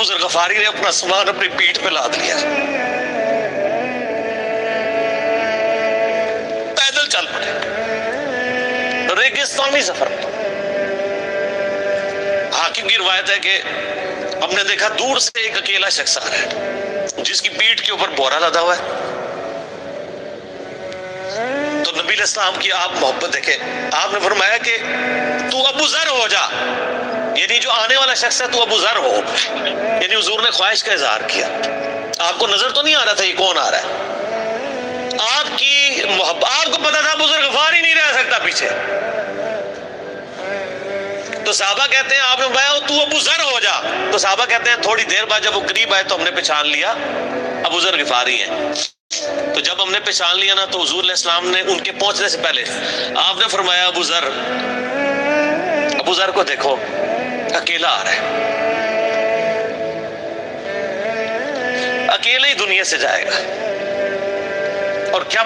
ابو ذر غفاری نے اپنا سامان اپنی پیٹھ پہ لاد لیا، پیدل چل پڑے ریگستانی سفر میں۔ حاکم کی روایت ہے کہ ہم نے دیکھا دور سے ایک اکیلا شخص آ رہا ہے جس کی پیٹھ کے اوپر بورا لدا ہوا ہے۔ تو نبی علیہ السلام کی آپ محبت دیکھے، آپ نے فرمایا کہ تو ابو ذر ہو جا، یعنی جو آنے والا شخص ہے تو ابو ذر ہو، یعنی حضور نے خواہش کا اظہار کیا۔ آپ کو نظر تو نہیں آ رہا تھا یہ کون آ رہا ہے، آپ کی محبت، آپ کو پتا تھا ابو ذر غفاری نہیں رہ سکتا پیچھے۔ تو صحابہ کہتے ہیں آپ نے فرمایا تو ابو ذر ہو جا، تو صحابہ کہتے ہیں تھوڑی دیر بعد جب وہ قریب آئے تو ہم نے پہچان لیا ابو ذر غفاری ہیں۔ تو جب ہم نے پہچان لیا نا تو حضور علیہ السلام نے ان کے پہنچنے سے پہلے آپ نے فرمایا ابو ذر کو دیکھو اکیلا آ رہا ہے، اکیلے ہی دنیا سے جائے گا، اور کیا